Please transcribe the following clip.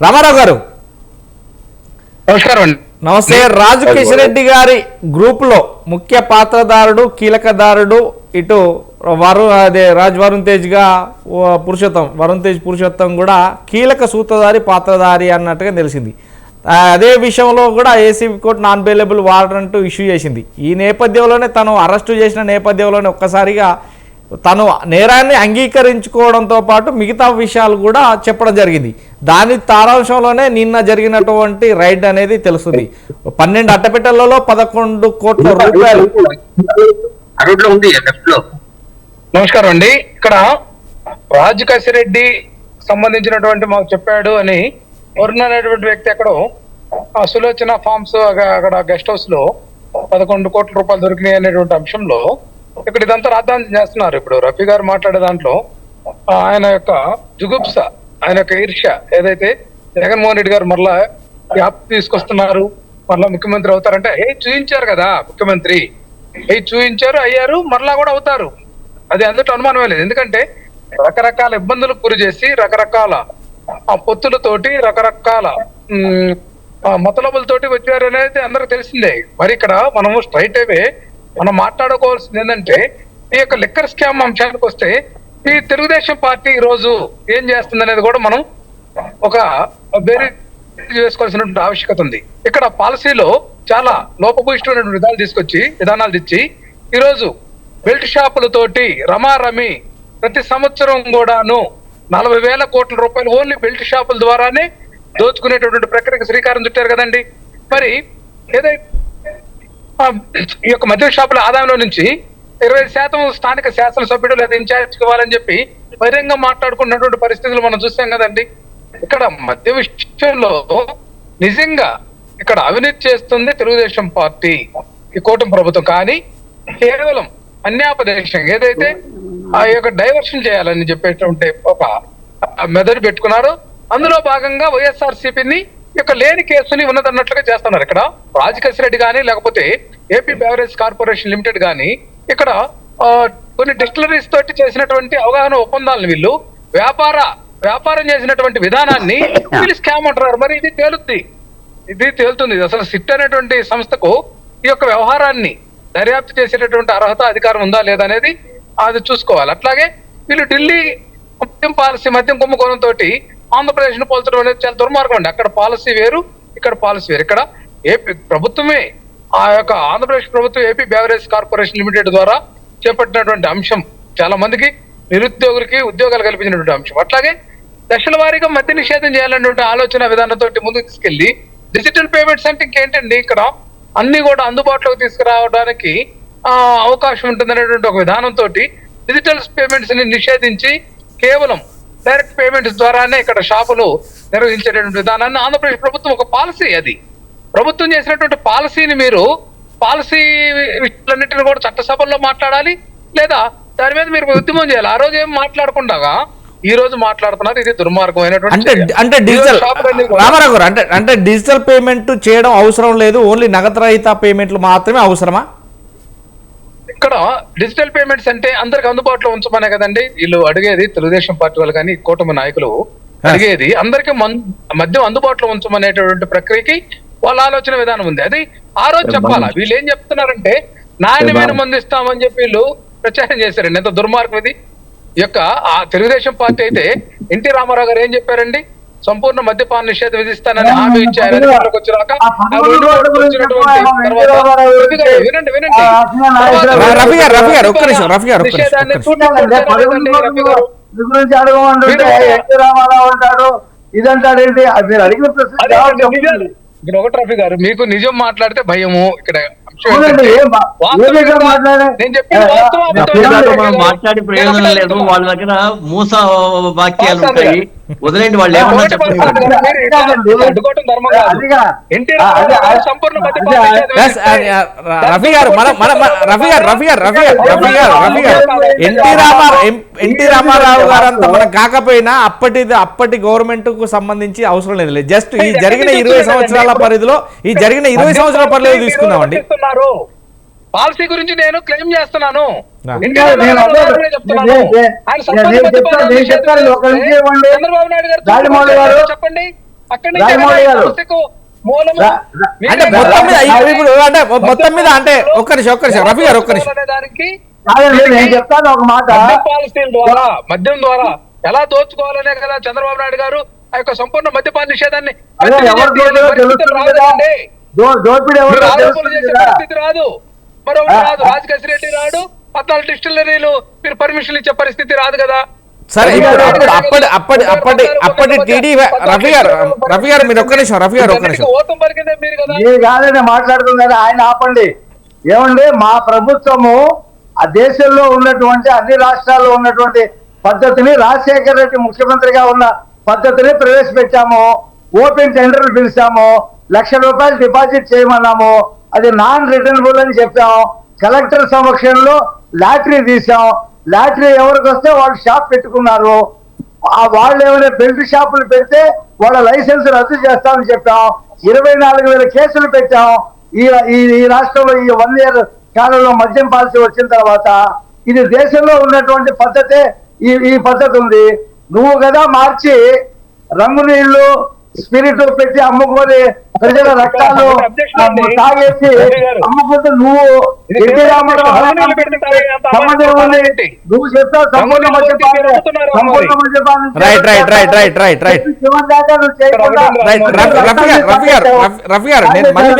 రామారావు గారు నమస్కారం అండి. నమస్తే. రాజు కిషన్ రెడ్డి గారి గ్రూప్ లో ముఖ్య పాత్రదారుడు కీలకదారుడు ఇటు వరుణ్ తేజ్ గా వరుణ్ తేజ్ పురుషోత్తం కూడా కీలక సూత్రధారి పాత్రధారి అన్నట్టుగా తెలిసింది. అదే విషయంలో కూడా ACB court non bailable warrant issue చేసింది. ఈ నేపథ్యంలోనే తను అరెస్టు చేసిన నేపథ్యంలోనే ఒక్కసారిగా తను నేరాన్ని అంగీకరించుకోవడంతో పాటు మిగతా విషయాలు కూడా చెప్పడం జరిగింది. దాని తారాంశంలోనే నిన్న జరిగినటువంటి రైడ్ అనేది తెలుస్తుంది. 12 అట్టపెట్టెలలో 11 కోట్ల రూపాయలు. నమస్కారం అండి. ఇక్కడ రాజు కసిరెడ్డి సంబంధించినటువంటి మాకు చెప్పాడు అని వరుణ్ అనేటువంటి వ్యక్తి ఎక్కడో సులోచన ఫార్మ్స్ అక్కడ గెస్ట్ హౌస్ లో 11 కోట్ల రూపాయలు దొరికినాయి అనేటువంటి అంశంలో ఇక్కడ ఇదంతా రాద్ధాంతం చేస్తున్నారు. ఇప్పుడు రఫీ గారు మాట్లాడే దాంట్లో ఆయన యొక్క జుగుప్స, ఆయన యొక్క ఈర్ష్య ఏదైతే జగన్మోహన్ రెడ్డి గారు మరలా యాప్ తీసుకొస్తున్నారు, మరలా ముఖ్యమంత్రి అవుతారంటే చూయించారు కదా ముఖ్యమంత్రి, చూయించారు, అయ్యారు, మరలా కూడా అవుతారు. అది అందులో అనుమానమే లేదు. ఎందుకంటే రకరకాల ఇబ్బందులకు గురి చేసి రకరకాల పొత్తులతోటి రకరకాల మతలబులతోటి వచ్చారు అనేది అందరికి తెలిసిందే. మరి ఇక్కడ మనము స్ట్రైట్ అవే మనం మాట్లాడుకోవాల్సింది ఏంటంటే ఈ యొక్క లిక్కర్ స్కామ్ అంశానికి వస్తే ఈ తెలుగుదేశం పార్టీ ఈ రోజు ఏం చేస్తుంది అనేది కూడా మనం ఒక వేరే చేసుకోవాల్సినటువంటి ఆవశ్యకత ఉంది. ఇక్కడ పాలసీలో చాలా లోపభూయిష్టమైనటువంటి విధానాలు తెచ్చి ఈరోజు బెల్ట్ షాపులతోటి రమారమి ప్రతి సంవత్సరం కూడాను 40,000 కోట్ల రూపాయలు ఓన్లీ బెల్ట్ షాపుల ద్వారానే దోచుకునేటటువంటి ప్రక్రియకు శ్రీకారం చుట్టారు కదండి. మరి ఏదైతే ఈ యొక్క మద్యం షాపుల ఆదాయంలో నుంచి 20% స్థానిక శాసనసభ్యుడు లేదా ఇన్ఛార్జ్ ఇవ్వాలని చెప్పి బహిరంగ మాట్లాడుకున్నటువంటి పరిస్థితులు మనం చూసాం కదండి. ఇక్కడ మద్య విషయంలో నిజంగా ఇక్కడ అవినీతి చేస్తుంది తెలుగుదేశం పార్టీ, ఈ కూటమి ప్రభుత్వం. కానీ కేవలం అన్యాపదేశం ఏదైతే ఆ యొక్క డైవర్షన్ చేయాలని చెప్పేటువంటి ఒక మెథడ్ పెట్టుకున్నారో అందులో భాగంగా వైఎస్ఆర్సీపీని యొక్క లేని కేసుని ఉన్నదన్నట్లుగా చేస్తున్నారు. ఇక్కడ రాజు కసిరెడ్డి కానీ లేకపోతే ఏపీ బెవరేజ్ కార్పొరేషన్ లిమిటెడ్ కానీ ఇక్కడ కొన్ని డిస్టిలరీస్ తోటి చేసినటువంటి అవగాహన ఒప్పందాలను వీళ్ళు వ్యాపారం చేసినటువంటి విధానాన్ని వీళ్ళు స్కామ్ అంటున్నారు. మరి ఇది తేలుతుంది. అసలు సిట్ అనేటువంటి సంస్థకు ఈ యొక్క వ్యవహారాన్ని దర్యాప్తు చేసేటటువంటి అర్హత అధికారం ఉందా లేదా అనేది అది చూసుకోవాలి. అట్లాగే వీళ్ళు ఢిల్లీ మద్యం కుంభకోణం తోటి ఆంధ్రప్రదేశ్ ను పోల్చడం అనేది చాలా దుర్మార్గం అండి. అక్కడ పాలసీ వేరు, ఇక్కడ పాలసీ వేరు. ఇక్కడ ఏపీ ప్రభుత్వమే ఆ యొక్క ఆంధ్రప్రదేశ్ ప్రభుత్వం ఏపీ బెవరేజ్ కార్పొరేషన్ లిమిటెడ్ ద్వారా చేపట్టినటువంటి అంశం చాలా మందికి నిరుద్యోగులకి ఉద్యోగాలు కల్పించినటువంటి అంశం. అట్లాగే దశల వారీగా మద్య నిషేధం చేయాలనేటువంటి ఆలోచన విధానంతో ముందుకు తీసుకెళ్లి డిజిటల్ పేమెంట్స్ అంటే ఇంకేంటండి, ఇక్కడ అన్ని కూడా అందుబాటులోకి తీసుకురావడానికి అవకాశం ఉంటుందనేటువంటి ఒక విధానంతో డిజిటల్ పేమెంట్స్ ని నిషేధించి కేవలం డైరెక్ట్ పేమెంట్స్ ద్వారానే ఇక్కడ షాపులు నిర్వహించేటటువంటి విధానాన్ని ఆంధ్రప్రదేశ్ ప్రభుత్వం ఒక పాలసీ, అది ప్రభుత్వం చేసినటువంటి పాలసీని మీరు పాలసీ విషయాలన్నింటినీ కూడా చట్టసభల్లో మాట్లాడాలి, లేదా దాని మీద మీరు ఉద్యమం చేయాలి. ఆ రోజు ఏం మాట్లాడకుండా ఈ రోజు మాట్లాడుతున్నారు. ఇది దుర్మార్గమైనటువంటి అంటే డిజిటల్ రామారావు గారు అంటే డిజిటల్ పేమెంట్ చేయడం అవసరం లేదు, ఓన్లీ నగదు రహిత పేమెంట్లు మాత్రమే అవసరమా? ఇక్కడ డిజిటల్ పేమెంట్స్ అంటే అందరికి అందుబాటులో ఉంచమనే కదండి వీళ్ళు అడిగేది. తెలుగుదేశం పార్టీ వాళ్ళు కానీ కూటమి నాయకులు అడిగేది అందరికీ మద్యం అందుబాటులో ఉంచమనేటువంటి ప్రక్రియకి వాళ్ళ ఆలోచన విధానం ఉంది. అది ఆ రోజు చెప్పాలా. వీళ్ళు ఏం చెప్తున్నారంటే నాణ్యమైన మందు ఇస్తామని చెప్పి వీళ్ళు ప్రచారం చేశారండి. ఎంత దుర్మార్గం ఇది. ఈ యొక్క ఆ తెలుగుదేశం పార్టీ అయితే ఎన్టీ రామారావు గారు ఏం చెప్పారండి, సంపూర్ణ మద్యపాన నిషేధం విధిస్తానని హామీ ఇచ్చారు. వచ్చినాక ఇదంటాడేంటి మీరు అడిగిన ప్రశ్న ఒకటి రఫీ గారు, మీకు నిజం మాట్లాడితే భయము. ఇక్కడ మాట్లాడి ప్రయోజనం లేదు. వాళ్ళ దగ్గర మూస వాక్యాలు ఉంటాయి, వదిలేండి. వాళ్ళు ఏమన్నా చెప్పండి. ఎన్టీ రామారావు గారు అంత మనం కాకపోయినా అప్పటి గవర్నమెంట్ కు సంబంధించి అవసరం లేదు. జస్ట్ ఈ జరిగిన 20 సంవత్సరాల పరిధిలో తీసుకుందామండి. పాలసీ గురించి నేను క్లెయిమ్ చేస్తున్నాను. చంద్రబాబు నాయుడు గారు చెప్పండి. అక్కడి నుంచి రాజమౌళి గారు. సమస్యకు మూలము మీరే అంటే కదా. మొత్తం మీద ఇప్పుడు అంటే మొత్తం మీద అంటే ఒక్క నిమిషం రఫీ గారు ఒక్క నిమిషం. అనే దానికి కాదండి, నేను చెప్తాను ఒక మాట. మద్యం పాలసీల మద్యం ద్వారా ఎలా దోచుకోవాలనే కదా చంద్రబాబు నాయుడు గారు ఆ యొక్క సంపూర్ణ మద్యపాన నిషేధాన్ని అదే ఎవరు దోపిడో తెలుస్తుంది కదా. దోపిడీ ఎవరు మీరు ఆరోపణలు తెలుస్తుంది చేసే కదా. పరిస్థితి రాదు, మరొకటి రాదు. రాజకేశ్వర రెడ్డి రాడు, 14 డిస్టిలరీలు మీరు పర్మిషన్ ఇచ్చే పరిస్థితి రాదు కదా. సరే ఇప్పుడు అప్పటి టీడీ రఫీ గారు మీరు ఒక్క నిమిషం రఫీ గారు ఒక్క నిమిషం. ఓతం పలికిందే మీరు కదా. మీరు కాదని మాట్లాడుతున్నారు, ఆయన ఆపండి. ఏమండి, మా ప్రభుత్వము ఆ దేశంలో ఉన్నటువంటి అన్ని రాష్ట్రాల్లో ఉన్నటువంటి పద్ధతిని, రాజశేఖర రెడ్డి ముఖ్యమంత్రిగా ఉన్న పద్ధతిని ప్రవేశపెట్టాము. ఓపెన్ టెండర్లు పిలిచాము, ₹1,00,000 డిపాజిట్ చేయమన్నాము. అది నాన్ రిటర్నబుల్ అని చెప్పాము. కలెక్టర్ సమక్షంలో లాటరీ తీసాం. లాటరీ ఎవరికి వస్తే వాళ్ళు షాప్ పెట్టుకున్నారు. వాళ్ళు ఏమైనా బెల్ట్ షాపులు పెడితే వాళ్ళ లైసెన్స్ రద్దు చేస్తామని చెప్పాం. 24,000 కేసులు పెట్టాం. ఈ రాష్ట్రంలో ఈ 1 year కాలంలో మద్యం పాలసీ వచ్చిన తర్వాత ఇది దేశంలో ఉన్నటువంటి పద్ధతే ఈ పద్ధతి ఉంది. నువ్వు కదా మార్చి రంగు నీళ్లు స్పిరిట్ పెట్టి అమ్ముకొని ప్రజల రక్తాలు తాగేసి అమ్ముకుంటూ నువ్వు ఎన్టీ రామారావు సంబంధం ఉంది. నువ్వు చెప్తావు సంపూర్ణ మద్యపానం రైట్ శివన్ దాకా నువ్వు చేయకుండా రఫీ గారు నేను మళ్ళీ